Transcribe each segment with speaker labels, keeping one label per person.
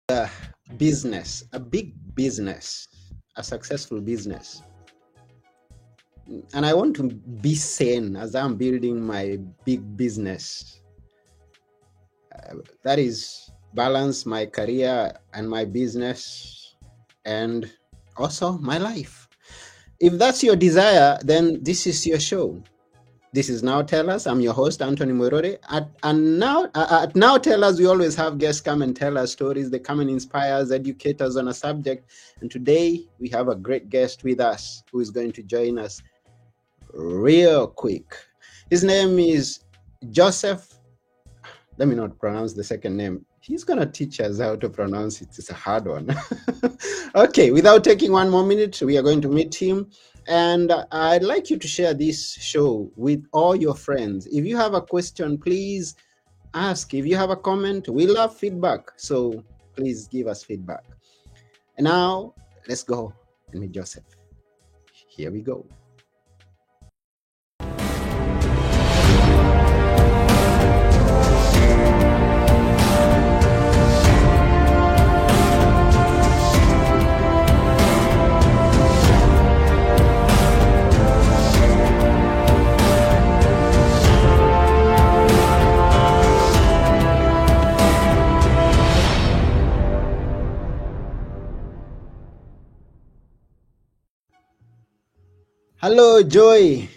Speaker 1: a business, a big business, a successful business. And I want to be sane as I'm building my big business. That is balance my career and my business and also my life. If that's your desire, then this is your show. This is Now Tell Us. I'm your host, Anthony Morore. At Now Tell Us, we always have guests come and tell us stories. They come and inspire us, educate us on a subject. And today, we have a great guest with us who is going to join us real quick. His name is Joseph. Let me not pronounce the second name. He's going to teach us how to pronounce it. It's a hard one. Okay, without taking one more minute, we are going to meet him. And I'd like you to share this show with all your friends. If you have a question, please ask. If you have a comment, we love feedback. So please give us feedback. And now, let's go and meet Joseph. Here we go. Hello, Joy.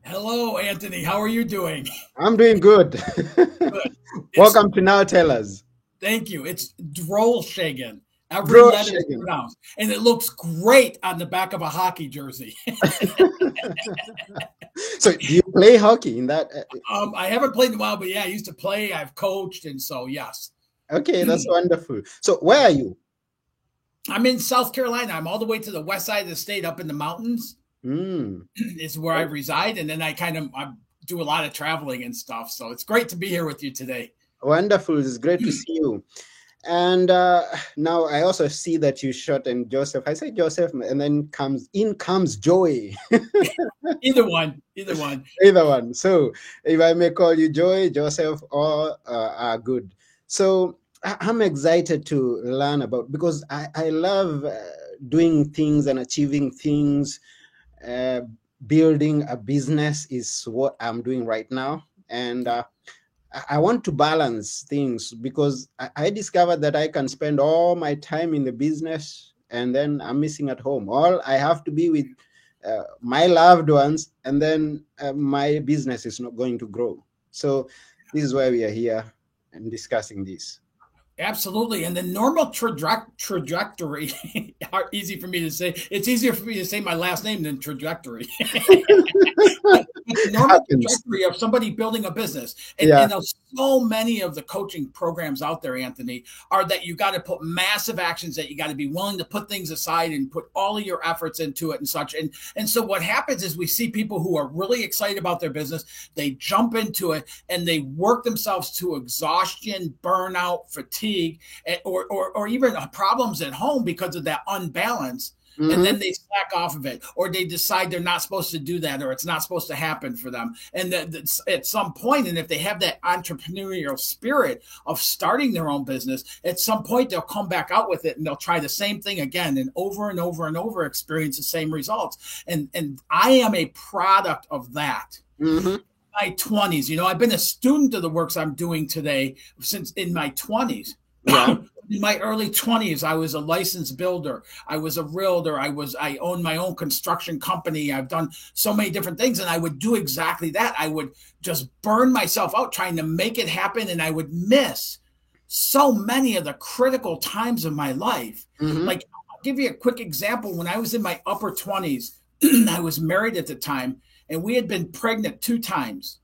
Speaker 2: Hello, Anthony. How are you doing?
Speaker 1: I'm doing good.
Speaker 2: Good.
Speaker 1: Welcome to Now Tell Us.
Speaker 2: Thank you. It's Drollshagen. Every letter is
Speaker 1: Drollshagen.
Speaker 2: pronounced. And it looks great on the back of a hockey jersey.
Speaker 1: So, do you play hockey in that?
Speaker 2: I haven't played in a while, but yeah, I used to play. I've coached. And so, yes.
Speaker 1: Okay, that's wonderful. So, where are you?
Speaker 2: I'm in South Carolina. I'm all the way to the west side of the state up in the mountains. Is where I reside. And then I do a lot of traveling and stuff. So it's great to be here with you today.
Speaker 1: Wonderful. It's great to see you. And now I also see that you shot and Joseph. I say Joseph, and then in comes Joy.
Speaker 2: Either one.
Speaker 1: Either one. So if I may call you Joy, Joseph, all are good. So I'm excited to learn about, because I love doing things and achieving things. Building a business is what I'm doing right now. And I want to balance things, because I discovered that I can spend all my time in the business and then I'm missing at home. All I have to be with my loved ones, and then my business is not going to grow. So this is why we are here and discussing this.
Speaker 2: Absolutely. And the normal trajectory, easy for me to say. It's easier for me to say my last name than trajectory. The normal trajectory of somebody building a business. And so many of the coaching programs out there, Anthony, are that you got to put massive actions, that you got to be willing to put things aside and put all of your efforts into it and such. And so what happens is we see people who are really excited about their business. They jump into it and they work themselves to exhaustion, burnout, fatigue, or even problems at home because of that unbalance. Mm-hmm. And then they slack off of it, or they decide they're not supposed to do that, or it's not supposed to happen for them. And at some point, and if they have that entrepreneurial spirit of starting their own business, at some point they'll come back out with it and they'll try the same thing again and over and over and over, experience the same results. And I am a product of that. Mm-hmm. My 20s, I've been a student of the works I'm doing today since in my 20s. Yeah. In my early 20s, I was a licensed builder. I was a realtor. I owned my own construction company. I've done so many different things, and I would do exactly that. I would just burn myself out trying to make it happen, and I would miss so many of the critical times of my life. Mm-hmm. Like, I'll give you a quick example. When I was in my upper 20s, I was married at the time, and we had been pregnant 2 times.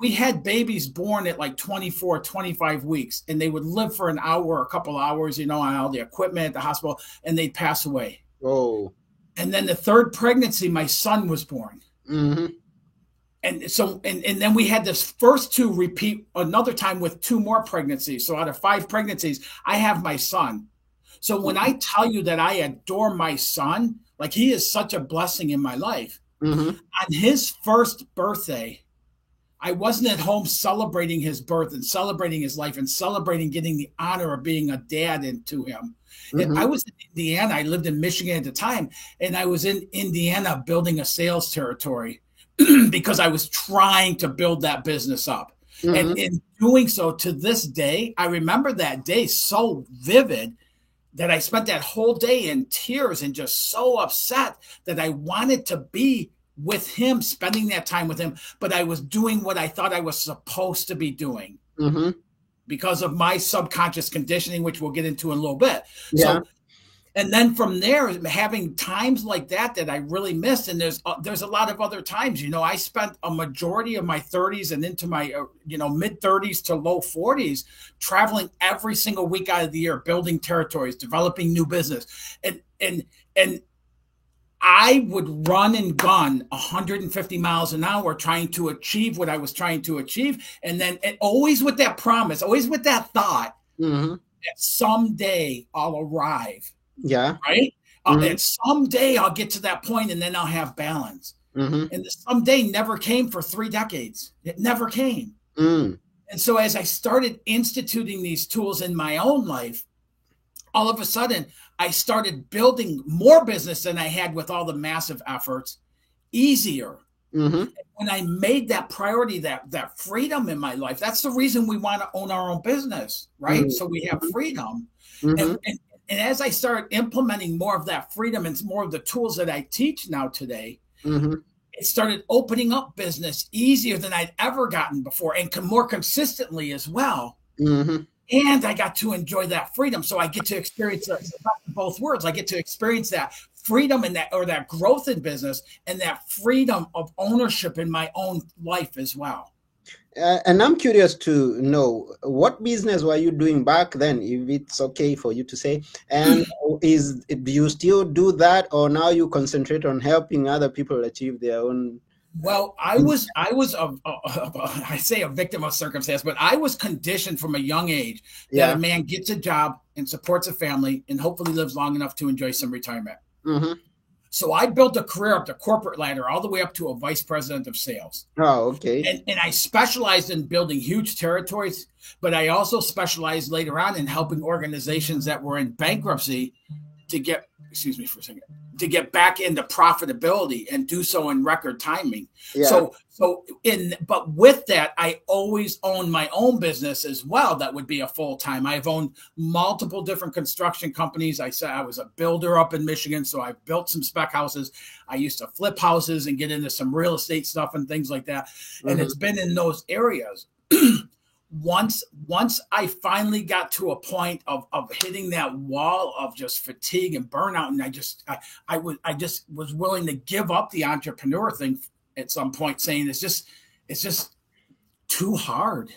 Speaker 2: We had babies born at like 24, 25 weeks, and they would live for an hour, a couple hours, on all the equipment at the hospital, and they'd pass away.
Speaker 1: Oh.
Speaker 2: And then the 3rd pregnancy, my son was born. Mm-hmm. And so, and then we had this first 2 repeat another time with 2 more pregnancies. So out of 5 pregnancies, I have my son. So when I tell you that I adore my son, like, he is such a blessing in my life. Mm-hmm. On his 1st birthday, I wasn't at home celebrating his birth and celebrating his life and celebrating getting the honor of being a dad into him. Mm-hmm. I was in Indiana. I lived in Michigan at the time, and I was in Indiana building a sales territory because I was trying to build that business up. Mm-hmm. And in doing so, to this day, I remember that day so vivid that I spent that whole day in tears and just so upset that I wanted to be with him, spending that time with him, but I was doing what I thought I was supposed to be doing because of my subconscious conditioning, which we'll get into in a little bit. Yeah. So, and then from there, having times like that I really missed, and there's a lot of other times. You know, I spent a majority of my 30s and into my mid 30s to low 40s traveling every single week out of the year, building territories, developing new business, and I would run and gun 150 miles an hour trying to achieve what I was trying to achieve. And always with that promise, always with that thought that someday I'll arrive.
Speaker 1: Yeah.
Speaker 2: Right. And someday I'll get to that point and then I'll have balance. And the someday never came for 3 decades. It never came. And so as I started instituting these tools in my own life, all of a sudden, I started building more business than I had with all the massive efforts, easier. When I made that priority, that freedom in my life, that's the reason we want to own our own business, right? So we have freedom. And as I started implementing more of that freedom and more of the tools that I teach now today, it started opening up business easier than I'd ever gotten before and more consistently as well. And I got to enjoy that freedom. So I get to experience both worlds. I get to experience that freedom and that growth in business and that freedom of ownership in my own life as well.
Speaker 1: And I'm curious to know, what business were you doing back then, if it's okay for you to say? And do you still do that, or now you concentrate on helping other people achieve their own?
Speaker 2: Well, I was I say a victim of circumstance, but I was conditioned from a young age that a man gets a job and supports a family and hopefully lives long enough to enjoy some retirement. So I built a career up the corporate ladder all the way up to a vice president of sales.
Speaker 1: Oh, okay.
Speaker 2: And I specialized in building huge territories, but I also specialized later on in helping organizations that were in bankruptcy to get, excuse me for a second, to get back into profitability and do so in record timing. Yeah. But with that, I always owned my own business as well. That would be a full-time. I've owned multiple different construction companies. I said I was a builder up in Michigan, so I built some spec houses. I used to flip houses and get into some real estate stuff and things like that. And it's been in those areas. Once I finally got to a point of hitting that wall of just fatigue and burnout, and I just was willing to give up the entrepreneur thing at some point, saying it's just too hard.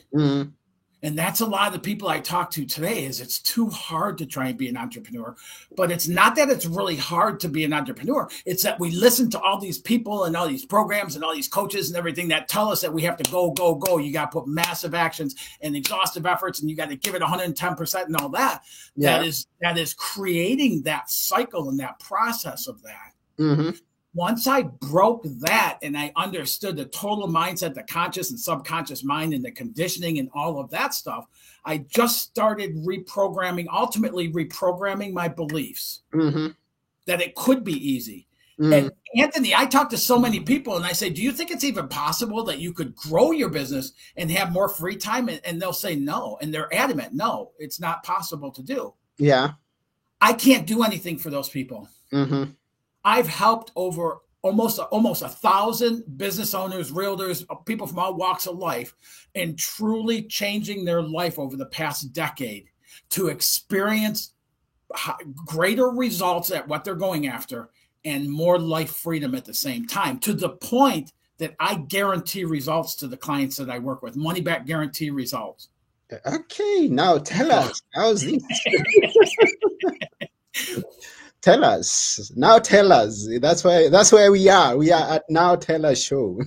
Speaker 2: And that's a lot of the people I talk to today, is it's too hard to try and be an entrepreneur. But it's not that it's really hard to be an entrepreneur. It's that we listen to all these people and all these programs and all these coaches and everything that tell us that we have to go, go, go. You got to put massive actions and exhaustive efforts, and you got to give it 110% and all that. Yeah. That is creating that cycle and that process of that. Once I broke that and I understood the total mindset, the conscious and subconscious mind and the conditioning and all of that stuff, I just started ultimately reprogramming my beliefs that it could be easy. And Anthony, I talk to so many people and I say, do you think it's even possible that you could grow your business and have more free time? And they'll say no. And they're adamant, no, it's not possible to do.
Speaker 1: Yeah.
Speaker 2: I can't do anything for those people. I've helped over almost 1,000 business owners, realtors, people from all walks of life, in truly changing their life over the past decade to experience greater results at what they're going after and more life freedom at the same time, to the point that I guarantee results to the clients that I work with, money back guarantee results.
Speaker 1: Okay, now tell us, how's this? Tell us. Now tell us. That's where we are. We are at Now Tell Us show.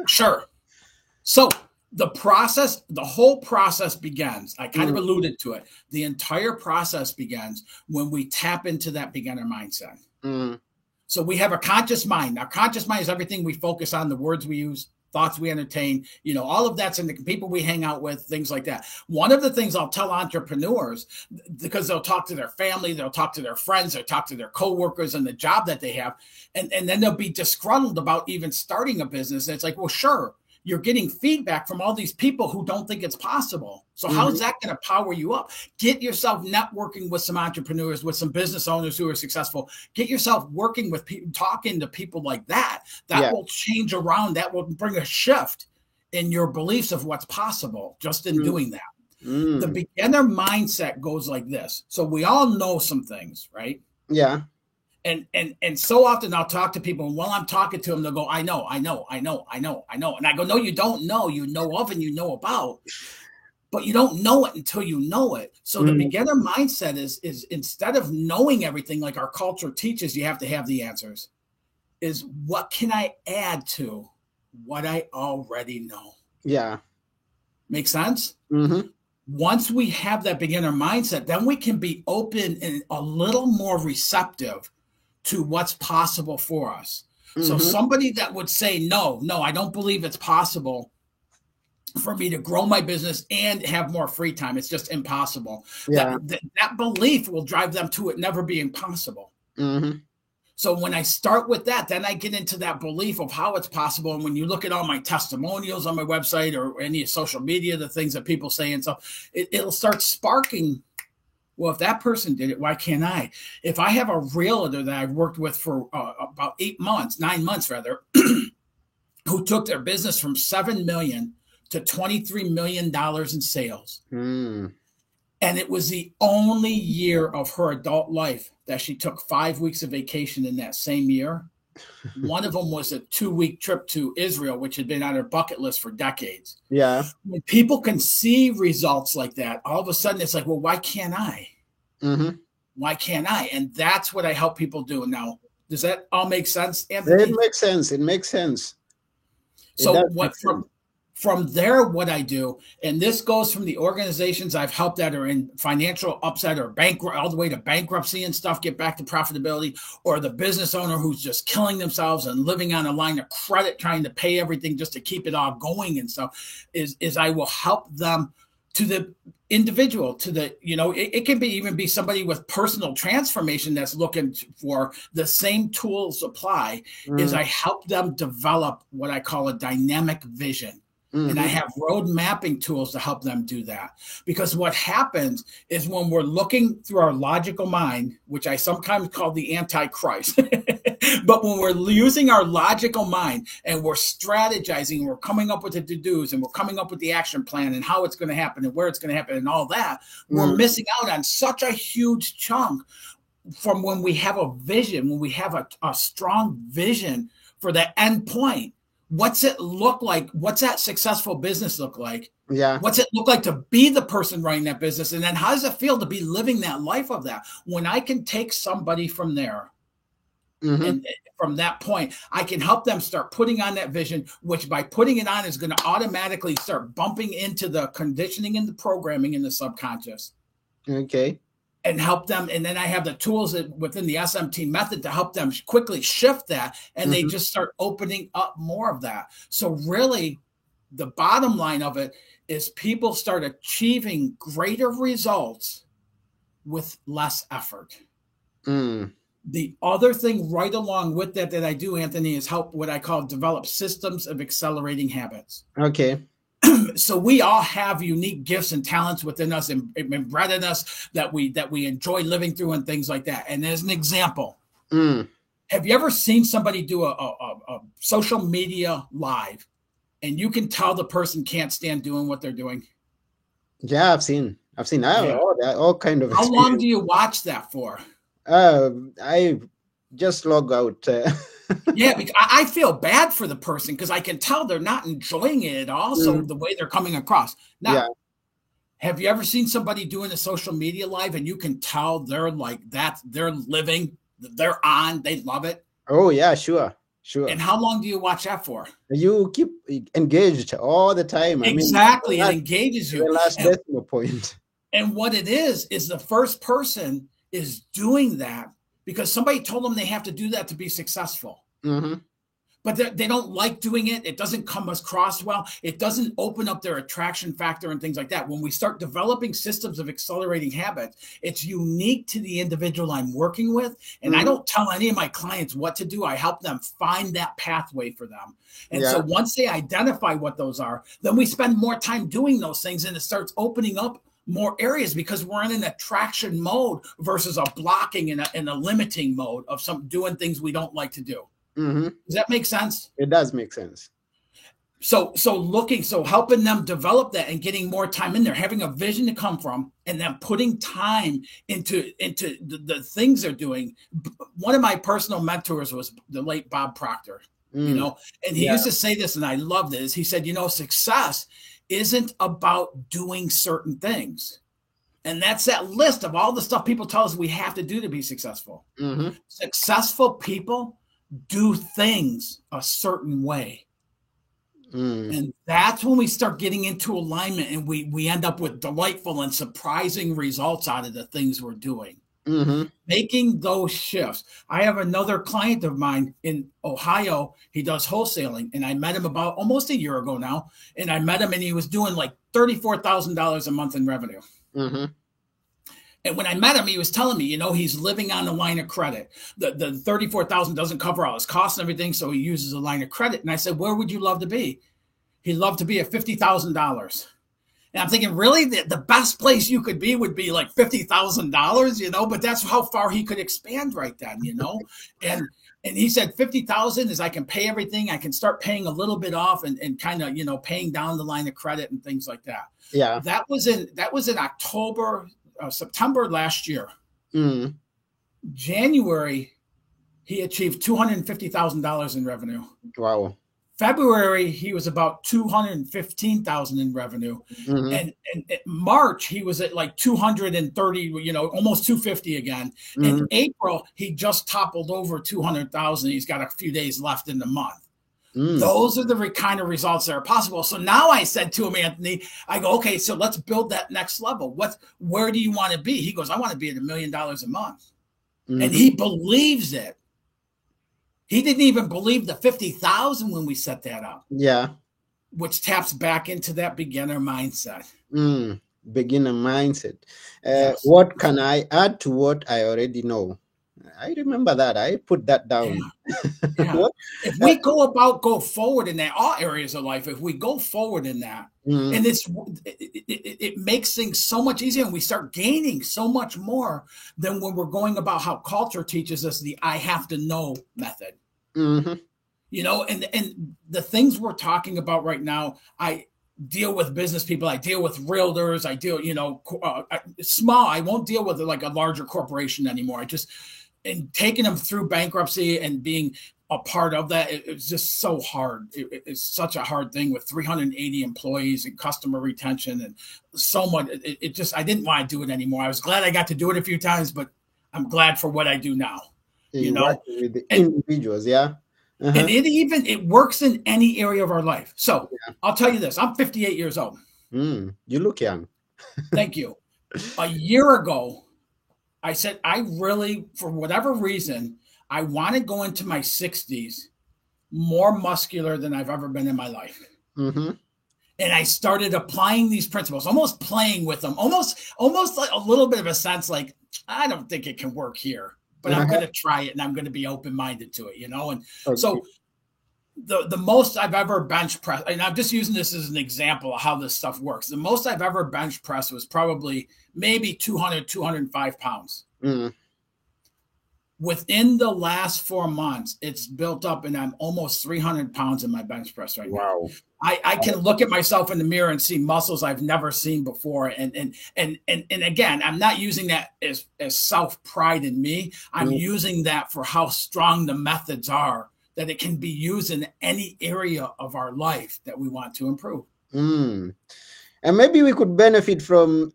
Speaker 2: Sure. So the whole process begins. I kind of alluded to it. The entire process begins when we tap into that beginner mindset. So we have a conscious mind. Our conscious mind is everything we focus on, the words we use, thoughts we entertain, all of that's in the people we hang out with, things like that. One of the things I'll tell entrepreneurs, because they'll talk to their family, they'll talk to their friends, they'll talk to their coworkers and the job that they have, and then they'll be disgruntled about even starting a business. And it's like, well, sure, you're getting feedback from all these people who don't think it's possible. So how's that going to power you up? Get yourself networking with some entrepreneurs, with some business owners who are successful. Get yourself working with people, talking to people like that. That will change around. That will bring a shift in your beliefs of what's possible just in doing that. The beginner mindset goes like this. So we all know some things, right?
Speaker 1: Yeah.
Speaker 2: And so often I'll talk to people, and while I'm talking to them, they'll go, I know. And I go, no, you don't know. You know of and you know about, but you don't know it until you know it. So the beginner mindset is instead of knowing everything like our culture teaches, you have to have the answers, is what can I add to what I already know?
Speaker 1: Yeah.
Speaker 2: Make sense? Once we have that beginner mindset, then we can be open and a little more receptive to what's possible for us. So somebody that would say, no, I don't believe it's possible for me to grow my business and have more free time. It's just impossible.
Speaker 1: Yeah.
Speaker 2: That belief will drive them to it never being possible. So when I start with that, then I get into that belief of how it's possible. And when you look at all my testimonials on my website or any social media, the things that people say and stuff, it'll start sparking. Well, if that person did it, why can't I? If I have a realtor that I've worked with for about 9 months rather, who took their business from $7 million to $23 million in sales. And it was the only year of her adult life that she took 5 weeks of vacation in that same year. One of them was a 2-week trip to Israel, which had been on her bucket list for decades.
Speaker 1: Yeah.
Speaker 2: When people can see results like that, all of a sudden it's like, well, why can't I? Why can't I? And that's what I help people do. Now, does that all make sense, Anthony?
Speaker 1: It makes sense. It makes sense.
Speaker 2: So from there, what I do, and this goes from the organizations I've helped that are in financial upset or bankrupt, all the way to bankruptcy and stuff, get back to profitability, or the business owner who's just killing themselves and living on a line of credit, trying to pay everything just to keep it all going and stuff, is I will help them to the individual, to the, it can be even be somebody with personal transformation that's looking for the same tools apply, is I help them develop what I call a dynamic vision. And I have road mapping tools to help them do that. Because what happens is when we're looking through our logical mind, which I sometimes call the Antichrist, but when we're using our logical mind and we're strategizing, we're coming up with the to-dos and we're coming up with the action plan and how it's going to happen and where it's going to happen and all that, we're missing out on such a huge chunk from when we have a vision, when we have a strong vision for the end point. What's it look like? What's that successful business look like?
Speaker 1: Yeah.
Speaker 2: What's it look like to be the person running that business? And then how does it feel to be living that life of that? When I can take somebody from there, and from that point, I can help them start putting on that vision, which by putting it on is going to automatically start bumping into the conditioning and the programming in the subconscious.
Speaker 1: Okay.
Speaker 2: And help them. And then I have the tools within the SMT method to help them quickly shift that. And they just start opening up more of that. So really, the bottom line of it is people start achieving greater results with less effort. The other thing right along with that I do, Anthony, is help what I call develop systems of accelerating habits.
Speaker 1: Okay.
Speaker 2: So we all have unique gifts and talents within us and bred in us that we enjoy living through and things like that. And as an example, have you ever seen somebody do a social media live and you can tell the person can't stand doing what they're doing?
Speaker 1: Yeah, I've seen all kind of.
Speaker 2: How long do you watch that for?
Speaker 1: I just log out.
Speaker 2: Yeah, because I feel bad for the person because I can tell they're not enjoying it at all. So the way they're coming across. Now, have you ever seen somebody doing a social media live and you can tell they're like that, they're living, they're on, they love it?
Speaker 1: Oh yeah, sure.
Speaker 2: And how long do you watch that for?
Speaker 1: You keep engaged all the time.
Speaker 2: Exactly, it engages you.
Speaker 1: The last decimal point.
Speaker 2: And what it is the first person is doing that because somebody told them they have to do that to be successful. but they don't like doing it. It doesn't come across well. It doesn't open up their attraction factor and things like that. When we start developing systems of accelerating habits, it's unique to the individual I'm working with. And I don't tell any of my clients what to do. I help them find that pathway for them. And so once they identify what those are, then we spend more time doing those things, and it starts opening up more areas because we're in an attraction mode versus a blocking and a limiting mode of doing things we don't like to do. Does that make sense?
Speaker 1: It does make sense.
Speaker 2: So helping them develop that and getting more time in there, having a vision to come from, and then putting time into the things they're doing. One of my personal mentors was the late Bob Proctor, you know, and he used to say this, and I loved it. He said, you know, success isn't about doing certain things. And that's that list of all the stuff people tell us we have to do to be successful. Successful people do things a certain way. And that's when we start getting into alignment, and we end up with delightful and surprising results out of the things we're doing. Making those shifts. I have another client of mine in Ohio. He does wholesaling, and I met him about almost a year ago now. And I met him, and he was doing like $34,000 a month in revenue. And when I met him, he was telling me, you know, he's living on a line of credit. The $34,000 doesn't cover all his costs and everything, so he uses a line of credit. And I said, where would you love to be? He'd love to be at $50,000. And I'm thinking, really, the best place you could be would be like $50,000, you know, but that's how far he could expand right then, you know. And he said 50,000 is I can pay everything. I can start paying a little bit off and kind of, you know, paying down the line of credit and things like that.
Speaker 1: Yeah.
Speaker 2: That was in September last year. January, he achieved $250,000 in revenue.
Speaker 1: Wow.
Speaker 2: February, he was about $215,000 in revenue. And March, he was at like 230, you know, almost 250 again. In April, he just toppled over 200,000. He's got a few days left in the month. Those are the kind of results that are possible. So now I said to him, Anthony, I go, okay, so let's build that next level. Where do you want to be? He goes, I want to be at $1 million a month. And he believes it. He didn't even believe the 50,000 when we set that up.
Speaker 1: Yeah.
Speaker 2: Which taps back into that beginner mindset.
Speaker 1: Beginner mindset. What can I add to what I already know? I remember that. I put that down.
Speaker 2: If we go forward in that, all areas of life, if we go forward in that, and it makes things so much easier, and we start gaining so much more than when we're going about how culture teaches us the I have to know method. You know, and the things we're talking about right now, I deal with business people, I deal with realtors, I deal, you know, small. I won't deal with like a larger corporation anymore. And taking them through bankruptcy and being a part of that, it's just so hard. It's such a hard thing with 380 employees and customer retention and so much. I didn't want to do it anymore. I was glad I got to do it a few times, but I'm glad for what I do now. You know,
Speaker 1: with the individuals,
Speaker 2: and it works in any area of our life. So I'll tell you this: I'm 58 years old.
Speaker 1: You look young.
Speaker 2: Thank you. A year ago, I said, I really, for whatever reason, I want to go into my 60s more muscular than I've ever been in my life. And I started applying these principles, almost playing with them, almost like a little bit of a sense like, I don't think it can work here, but I'm going to try it and I'm going to be open-minded to it, you know? And so the most I've ever bench pressed, and I'm just using this as an example of how this stuff works. The most I've ever bench pressed was probably maybe 200, 205 pounds. Within the last 4 months, it's built up and I'm almost 300 pounds in my bench press right now. I can look at myself in the mirror and see muscles I've never seen before. And again, I'm not using that as self-pride in me. I'm using that for how strong the methods are, that it can be used in any area of our life that we want to improve.
Speaker 1: And maybe we could benefit from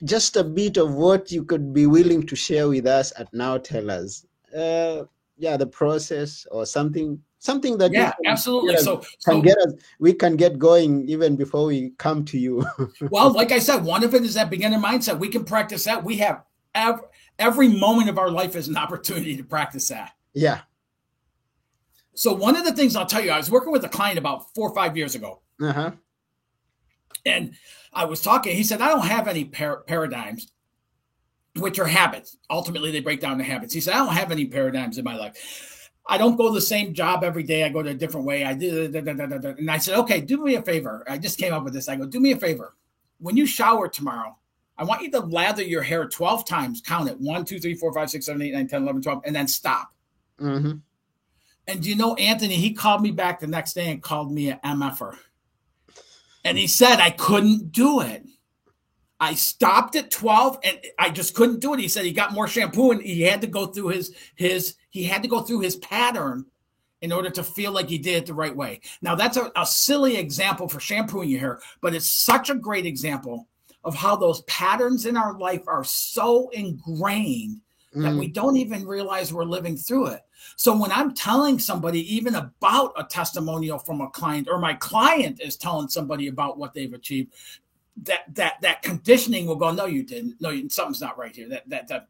Speaker 1: just a bit of what you could be willing to share with us at Now Tell Us. The process or something that
Speaker 2: absolutely.
Speaker 1: We can get going even before we come to you.
Speaker 2: Well, like I said, one of it is that beginner mindset. We can practice that. We have every moment of our life is an opportunity to practice that. So one of the things I'll tell you, I was working with a client about 4 or 5 years ago. And I was talking, he said, I don't have any paradigms, which are habits. Ultimately, they break down to habits. He said, I don't have any paradigms in my life. I don't go to the same job every day. I go to a different way. I do. And I said, okay, do me a favor. I just came up with this. I go, do me a favor. When you shower tomorrow, I want you to lather your hair 12 times. Count it. 1, 2, 3, 4, 5, 6, 7, 8, 9, 10, 11, 12, and then stop. And do you know, Anthony, he called me back the next day and called me an MFer. And he said, I couldn't do it. I stopped at 12 and I just couldn't do it. He said he got more shampoo and he had to go through his pattern in order to feel like he did it the right way. Now that's a silly example for shampooing your hair, but it's such a great example of how those patterns in our life are so ingrained that we don't even realize we're living through it. So when I'm telling somebody even about a testimonial from a client, or my client is telling somebody about what they've achieved, that conditioning will go, no, you didn't. No, something's not right here.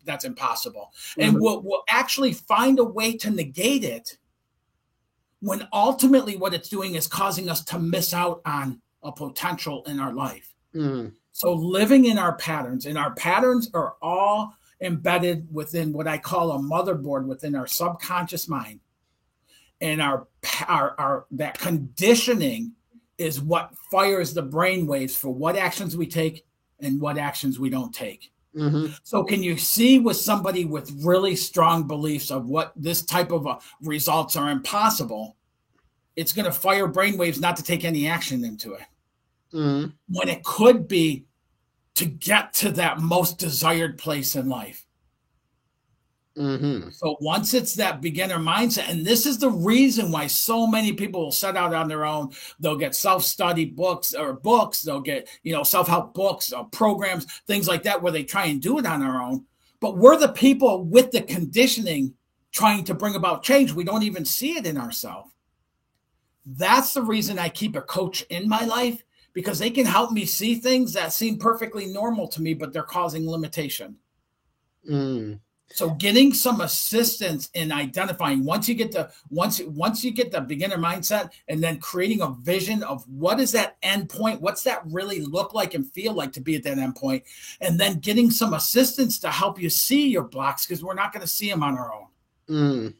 Speaker 2: That's impossible. And we'll actually find a way to negate it when ultimately what it's doing is causing us to miss out on a potential in our life. So living in our patterns, and our patterns are all embedded within what I call a motherboard within our subconscious mind. And our that conditioning is what fires the brain waves for what actions we take and what actions we don't take. So can you see with somebody with really strong beliefs of what this type of results are impossible, it's going to fire brain waves not to take any action into it. When it could be to get to that most desired place in life. So once it's that beginner mindset, and this is the reason why so many people will set out on their own, they'll get self-study books, they'll get, self-help books, programs, things like that, where they try and do it on their own. But we're the people with the conditioning trying to bring about change. We don't even see it in ourselves. That's the reason I keep a coach in my life, because they can help me see things that seem perfectly normal to me, but they're causing limitation. So getting some assistance in identifying, once you get the beginner mindset, and then creating a vision of what is that end point, what's that really look like and feel like to be at that end point, and then getting some assistance to help you see your blocks, because we're not going to see them on our own.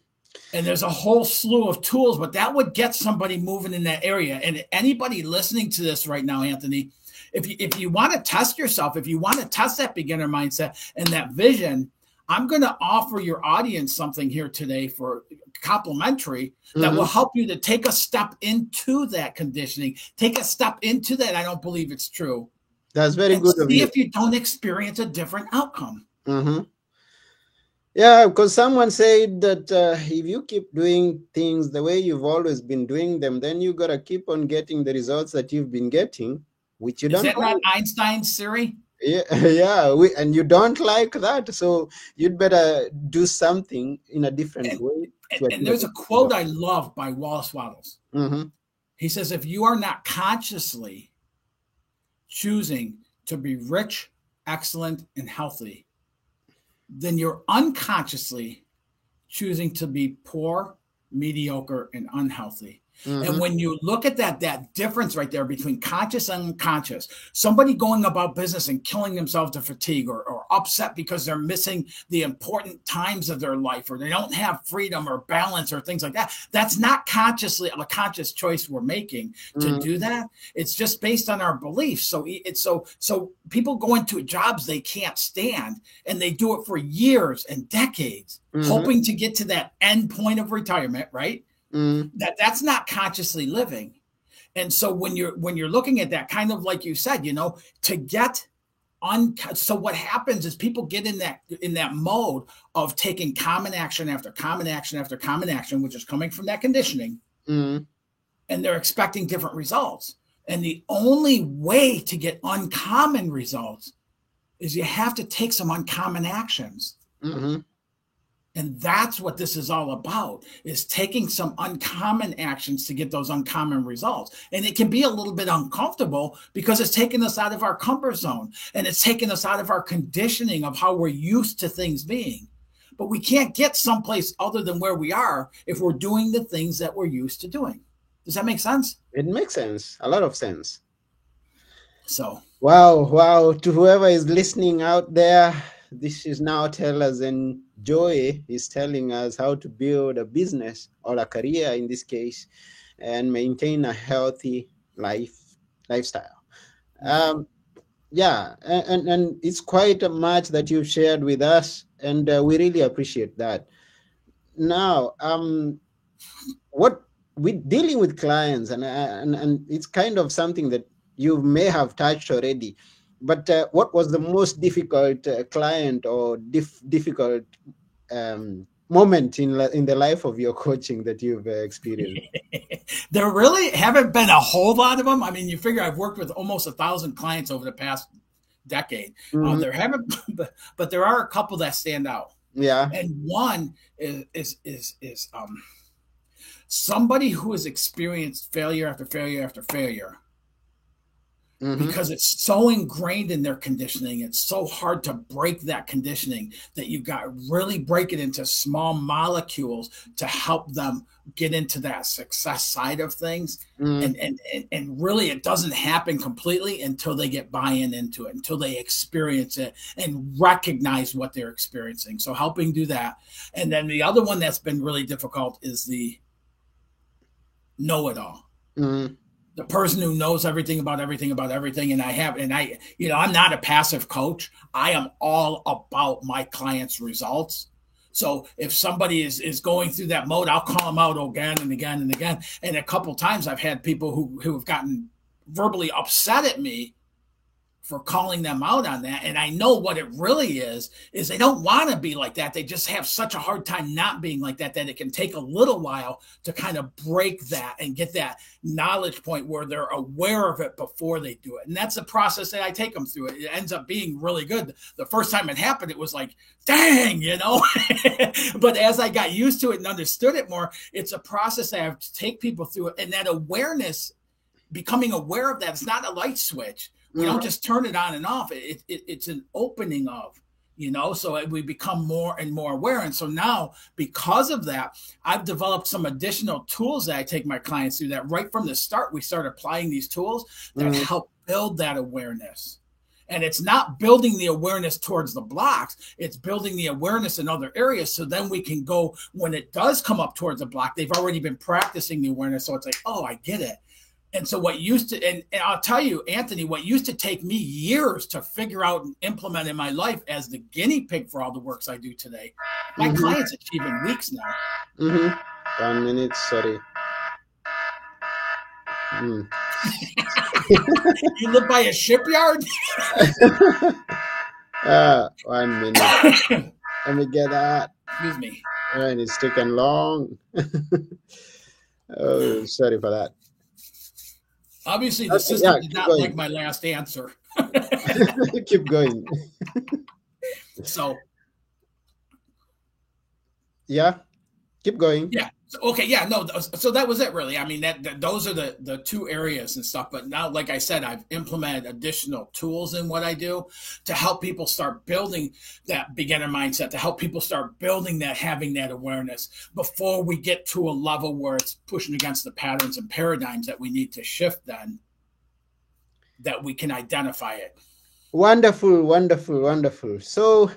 Speaker 2: And there's a whole slew of tools, but that would get somebody moving in that area. And anybody listening to this right now, Anthony, if you want to test yourself, if you want to test that beginner mindset and that vision, I'm going to offer your audience something here today for complimentary that will help you to take a step into that conditioning, take a step into that. I don't believe it's true.
Speaker 1: That's very good of you.
Speaker 2: See if you don't experience a different outcome.
Speaker 1: Yeah, because someone said that if you keep doing things the way you've always been doing them, then you got to keep on getting the results that you've been getting, which you don't like.
Speaker 2: Is that not Einstein's theory?
Speaker 1: Yeah, and you don't like that, so you'd better do something in a different way.
Speaker 2: And there's a quote I love by Wallace Wattles. He says, if you are not consciously choosing to be rich, excellent, and healthy, then you're unconsciously choosing to be poor, mediocre, and unhealthy. And when you look at that difference right there between conscious and unconscious, somebody going about business and killing themselves to fatigue, or upset because they're missing the important times of their life, or they don't have freedom or balance or things like that, that's not consciously a conscious choice we're making to do that. It's just based on our beliefs. So so people go into jobs they can't stand, and they do it for years and decades, hoping to get to that end point of retirement, right? That's not consciously living. And so when you're looking at that, kind of like you said, to get so what happens is people get in that mode of taking common action after common action after common action, which is coming from that conditioning, and they're expecting different results. And the only way to get uncommon results is you have to take some uncommon actions. And that's what this is all about, is taking some uncommon actions to get those uncommon results. And it can be a little bit uncomfortable because it's taking us out of our comfort zone, and it's taking us out of our conditioning of how we're used to things being. but we can't get someplace other than where we are if we're doing the things that we're used to doing. Does that make sense?
Speaker 1: It makes sense. A lot of sense.
Speaker 2: So,
Speaker 1: wow. To whoever is listening out there, this is now Tellers, and Joy is telling us how to build a business or a career in this case and maintain a healthy lifestyle. Yeah, and it's quite a much that you've shared with us, and we really appreciate that. Now, what we dealing with clients, and it's kind of something that you may have touched already, but what was the most difficult client or difficult moment in the life of your coaching that you've experienced?
Speaker 2: There really haven't been a whole lot of them. I mean, you figure I've worked with almost 1,000 clients over the past decade. There haven't, but there are a couple that stand out.
Speaker 1: Yeah,
Speaker 2: and one is somebody who has experienced failure after failure after failure. Because it's so ingrained in their conditioning. It's so hard to break that conditioning that you've got to really break it into small molecules to help them get into that success side of things. And really it doesn't happen completely until they get buy-in into it, until they experience it and recognize what they're experiencing. So helping do that. And then the other one that's been really difficult is the know-it-all. The person who knows everything about everything. And I'm not a passive coach. I am all about my clients' results. So if somebody is going through that mode, I'll call them out again and again and again. And a couple of times I've had people who have gotten verbally upset at me for calling them out on that. And I know what it really is they don't want to be like that. They just have such a hard time not being like that it can take a little while to kind of break that and get that knowledge point where they're aware of it before they do it. And that's the process that I take them through. It ends up being really good. The first time it happened, it was like, dang, but as I got used to it and understood it more, it's a process I have to take people through it. And that awareness, becoming aware of that, it's not a light switch. We don't just turn it on and off. It's an opening of, so we become more and more aware. And so now, because of that, I've developed some additional tools that I take my clients through that right from the start, we start applying these tools that help build that awareness. And it's not building the awareness towards the blocks. It's building the awareness in other areas. So then we can go, when it does come up towards the block, they've already been practicing the awareness. So it's like, oh, I get it. And so what used to, and I'll tell you, Anthony, what used to take me years to figure out and implement in my life as the guinea pig for all the works I do today, my clients achieve in weeks now.
Speaker 1: 1 minute, sorry.
Speaker 2: You live by a shipyard?
Speaker 1: 1 minute. Let me get that.
Speaker 2: Excuse me.
Speaker 1: And it's taken long. Oh, sorry for that.
Speaker 2: Obviously, the system did not like my last answer.
Speaker 1: Keep going.
Speaker 2: So,
Speaker 1: yeah, keep going.
Speaker 2: Yeah. Okay. Yeah. No. So that was it, really. I mean, those are the two areas and stuff. But now, like I said, I've implemented additional tools in what I do to help people start building that beginner mindset, to help people start building that, having that awareness before we get to a level where it's pushing against the patterns and paradigms that we need to shift. Then that we can identify it.
Speaker 1: Wonderful. So.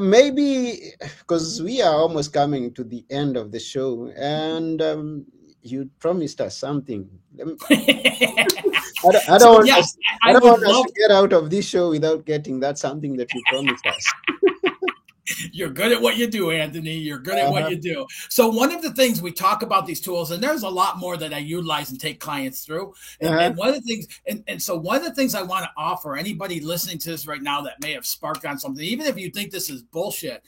Speaker 1: Maybe because we are almost coming to the end of the show, and you promised us something. I don't want us to get out of this show without getting that something that you promised us.
Speaker 2: You're good at what you do, Anthony. You're good at what you do. So one of the things we talk about these tools, and there's a lot more that I utilize and take clients through. And one of the things, and so one of the things I want to offer anybody listening to this right now that may have sparked on something, even if you think this is bullshit,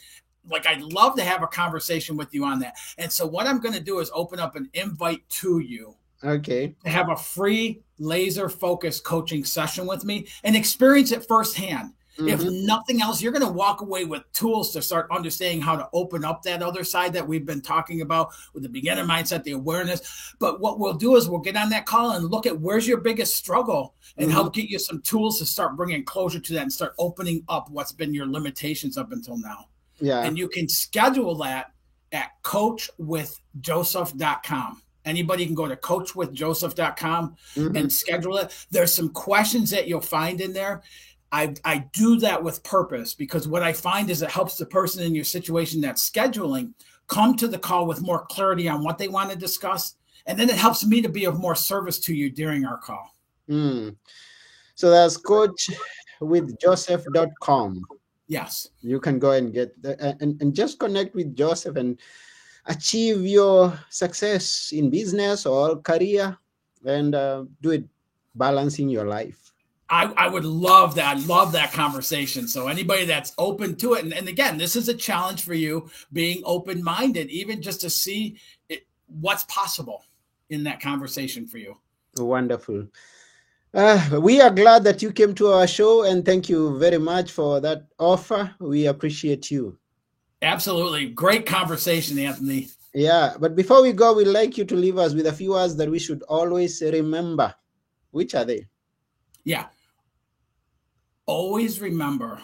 Speaker 2: like I'd love to have a conversation with you on that. And so what I'm going to do is open up an invite to you.
Speaker 1: Okay.
Speaker 2: To have a free laser focused coaching session with me and experience it firsthand. If nothing else, you're going to walk away with tools to start understanding how to open up that other side that we've been talking about with the beginner mindset, the awareness. But what we'll do is we'll get on that call and look at where's your biggest struggle and help get you some tools to start bringing closure to that and start opening up what's been your limitations up until now.
Speaker 1: Yeah.
Speaker 2: And you can schedule that at coachwithjoseph.com. Anybody can go to coachwithjoseph.com and schedule it. There's some questions that you'll find in there. I do that with purpose, because what I find is it helps the person in your situation that's scheduling come to the call with more clarity on what they want to discuss. And then it helps me to be of more service to you during our call.
Speaker 1: So that's coachwithjoseph.com.
Speaker 2: Yes.
Speaker 1: You can go and get and just connect with Joseph and achieve your success in business or career, and do it balancing your life.
Speaker 2: I would love that. I love that conversation. So anybody that's open to it, and again, this is a challenge for you, being open-minded, even just to see what's possible in that conversation for you.
Speaker 1: Wonderful. We are glad that you came to our show, and thank you very much for that offer. We appreciate you.
Speaker 2: Absolutely. Great conversation, Anthony.
Speaker 1: Yeah, but before we go, we'd like you to leave us with a few words that we should always remember. Which are they?
Speaker 2: Yeah. Always remember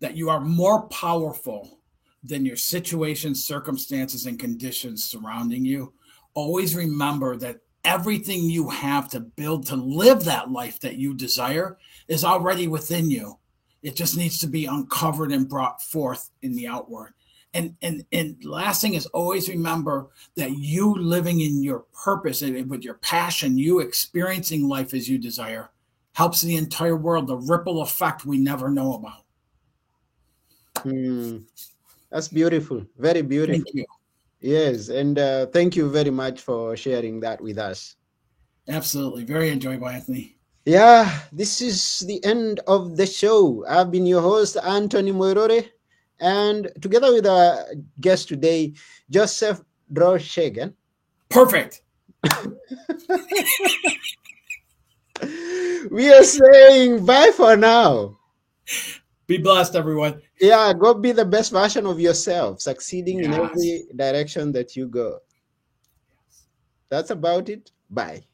Speaker 2: that you are more powerful than your situations, circumstances, and conditions surrounding you. Always remember that everything you have to build to live that life that you desire is already within you. It just needs to be uncovered and brought forth in the outward. And last thing is, always remember that you living in your purpose and with your passion, you experiencing life as you desire, helps the entire world, the ripple effect we never know about.
Speaker 1: That's beautiful. Very beautiful.
Speaker 2: Thank you.
Speaker 1: Yes, and thank you very much for sharing that with us.
Speaker 2: Absolutely. Very enjoyable, Anthony.
Speaker 1: Yeah, this is the end of the show. I've been your host, Anthony Moirore, and together with our guest today, Joseph Droshagen.
Speaker 2: Perfect.
Speaker 1: We are saying bye for now.
Speaker 2: Be blessed, everyone.
Speaker 1: Yeah, go be the best version of yourself, succeeding in every direction that you go. That's about it. Bye.